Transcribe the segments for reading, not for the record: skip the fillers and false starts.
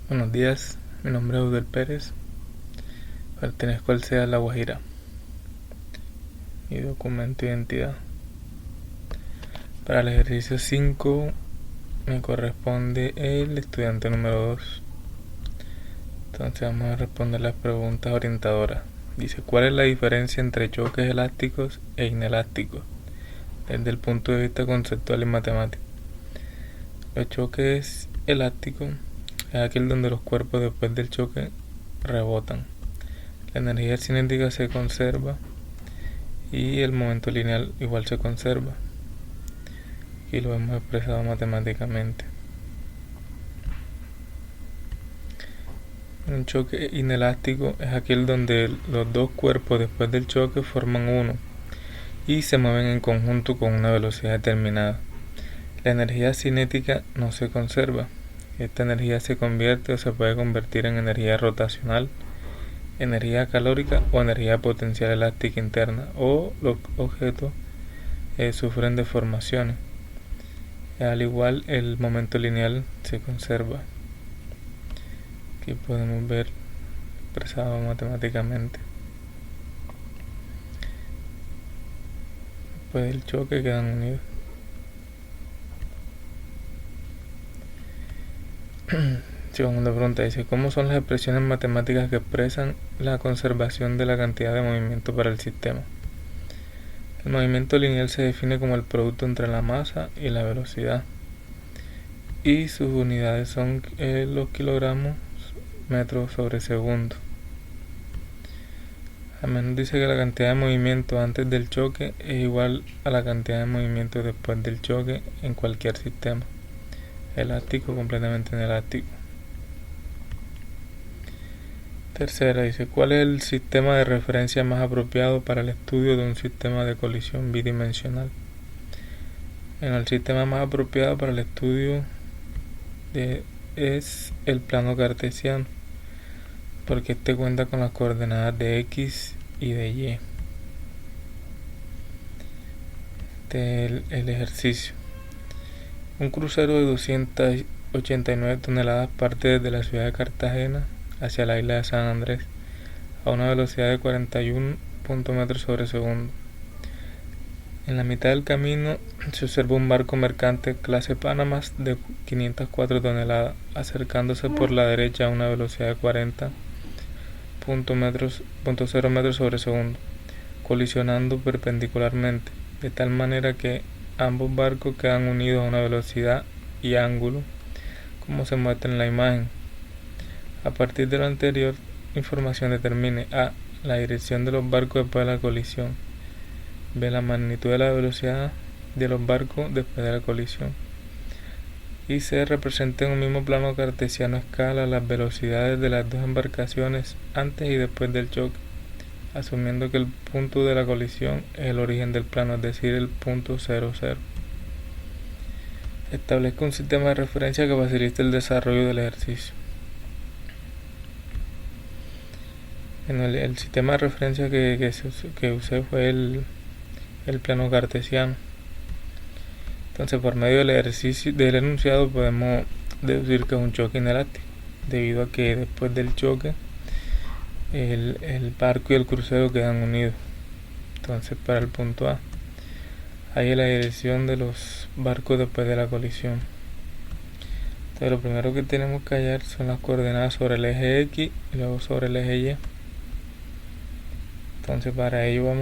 Buenos días, mi nombre es Udel Pérez, pertenezco al CEA La Guajira. Mi documento de identidad. Para el ejercicio 5 me corresponde el estudiante número 2. Entonces vamos a responder las preguntas orientadoras. Dice, ¿cuál es la diferencia entre choques elásticos e inelásticos? Desde el punto de vista conceptual y matemático. Los choques elásticos es aquel donde los cuerpos después del choque rebotan. La energía cinética se conserva y el momento lineal igual se conserva. Aquí lo hemos expresado matemáticamente. Un choque inelástico es aquel donde los dos cuerpos después del choque forman uno y se mueven en conjunto con una velocidad determinada. La energía cinética no se conserva. Esta energía se convierte o se puede convertir en energía rotacional, energía calórica o energía potencial elástica interna, o los objetos sufren deformaciones. Al igual, el momento lineal se conserva. Aquí podemos ver expresado matemáticamente. Después del choque quedan unidos. Segunda pregunta dice, ¿cómo son las expresiones matemáticas que expresan la conservación de la cantidad de movimiento para el sistema? El movimiento lineal se define como el producto entre la masa y la velocidad, y sus unidades son los kilogramos metros sobre segundo. Al menos dice que la cantidad de movimiento antes del choque es igual a la cantidad de movimiento después del choque en cualquier sistema, elástico o completamente inelástico. Tercera dice, ¿cuál es el sistema de referencia más apropiado para el estudio de un sistema de colisión bidimensional? El sistema más apropiado para el estudio es el plano cartesiano, porque este cuenta con las coordenadas de X y de Y. Este es el ejercicio. Un crucero de 289 toneladas parte desde la ciudad de Cartagena hacia la isla de San Andrés a una velocidad de 41 metros sobre segundo. En la mitad del camino se observa un barco mercante clase Panamá de 504 toneladas acercándose por la derecha a una velocidad de 40.0 metros sobre segundo, colisionando perpendicularmente, de tal manera que ambos barcos quedan unidos a una velocidad y ángulo, como se muestra en la imagen. A partir de lo anterior, información determine a. La dirección de los barcos después de la colisión. B. La magnitud de la velocidad de los barcos después de la colisión. Y C. Representa en un mismo plano cartesiano a escala las velocidades de las dos embarcaciones antes y después del choque, asumiendo que el punto de la colisión es el origen del plano, es decir, el punto 0, 0. Establezca un sistema de referencia que facilite el desarrollo del ejercicio. El sistema de referencia que usé fue el plano cartesiano. Entonces, por medio del ejercicio del enunciado podemos deducir que es un choque inelástico, debido a que después del choque el barco y el crucero quedan unidos. Entonces, para el punto A, ahí es la dirección de los barcos después de la colisión. Entonces, lo primero que tenemos que hallar son las coordenadas sobre el eje X y luego sobre el eje Y. Entonces, para ello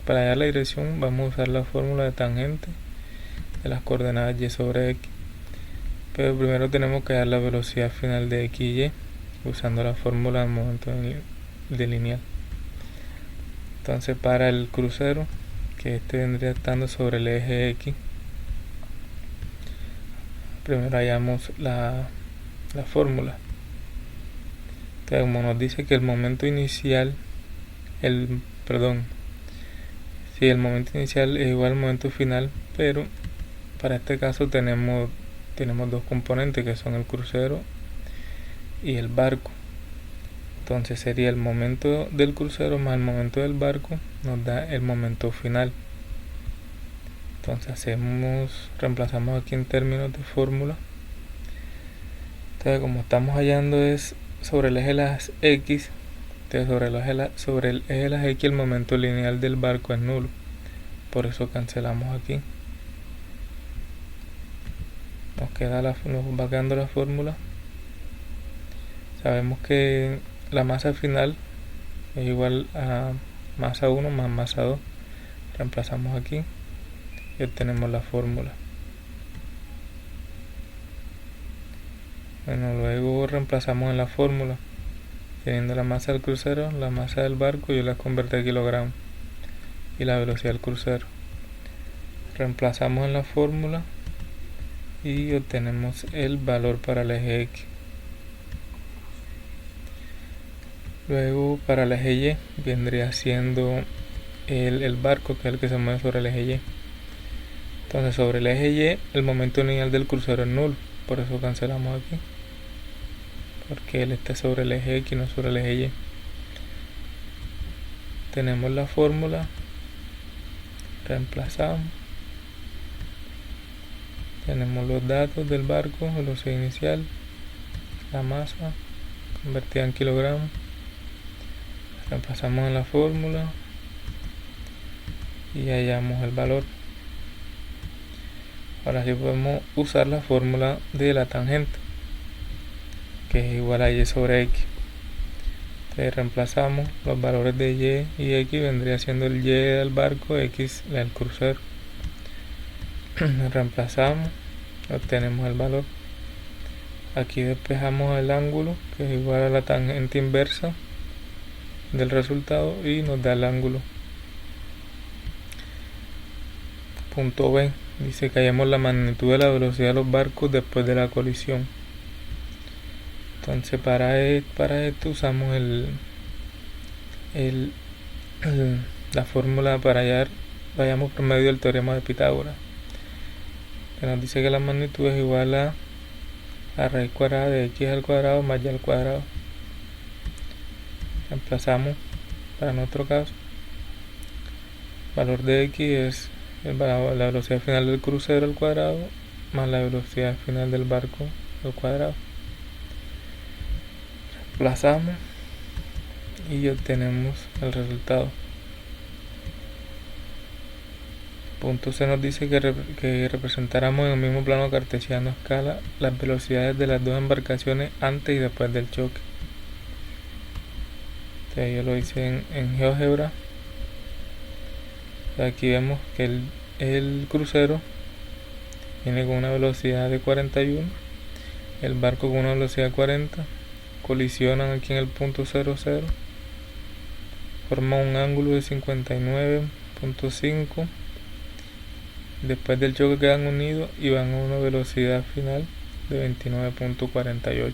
para hallar la dirección vamos a usar la fórmula de tangente de las coordenadas Y sobre X. Pero primero tenemos que hallar la velocidad final de X y Y usando la fórmula del momento de lineal. Entonces, para el crucero, que este vendría estando sobre el eje X, primero hallamos la fórmula. Entonces, como nos dice que el momento inicial el momento inicial es igual al momento final, pero para este caso tenemos dos componentes que son el crucero y el barco. Entonces sería el momento del crucero más el momento del barco nos da el momento final. Entonces reemplazamos aquí en términos de fórmula. Entonces, como estamos hallando es sobre el eje de las X, entonces sobre el eje de las X el momento lineal del barco es nulo. Por eso cancelamos aquí. Nos va quedando la fórmula. Sabemos que la masa final es igual a masa 1 más masa 2. Reemplazamos aquí y obtenemos la fórmula. Bueno, luego reemplazamos en la fórmula, teniendo la masa del crucero, la masa del barco, yo la convertí a kilogramos, y la velocidad del crucero. Reemplazamos en la fórmula y obtenemos el valor para el eje X. Luego para el eje Y vendría siendo el barco, que es el que se mueve sobre el eje Y. Entonces sobre el eje Y el momento lineal del crucero es nulo, por eso cancelamos aquí, porque él está sobre el eje X, no sobre el eje Y. Tenemos la fórmula, reemplazamos, tenemos los datos del barco, velocidad inicial, la masa convertida en kilogramos, reemplazamos en la fórmula y hallamos el valor. Ahora sí podemos usar la fórmula de la tangente, que es igual a Y sobre X. Entonces reemplazamos los valores de Y y X, vendría siendo el Y del barco, X del crucero. Reemplazamos, obtenemos el valor. Aquí despejamos el ángulo, que es igual a la tangente inversa del resultado, y nos da el ángulo. Punto B, dice que hallemos la magnitud de la velocidad de los barcos después de la colisión. Entonces para esto usamos la fórmula para hallar, vayamos por medio del teorema de Pitágoras, que nos dice que la magnitud es igual a la raíz cuadrada de X al cuadrado más Y al cuadrado. Reemplazamos para nuestro caso. El valor de X es la velocidad final del crucero al cuadrado más la velocidad final del barco al cuadrado. Reemplazamos y obtenemos el resultado. Punto C nos dice que representáramos en el mismo plano cartesiano a escala las velocidades de las dos embarcaciones antes y después del choque. Entonces yo lo hice en GeoGebra. Aquí vemos que el crucero viene con una velocidad de 41, el barco con una velocidad de 40, colisionan aquí en el punto 00, forman un ángulo de 59.5, después del choque quedan unidos y van a una velocidad final de 29.48.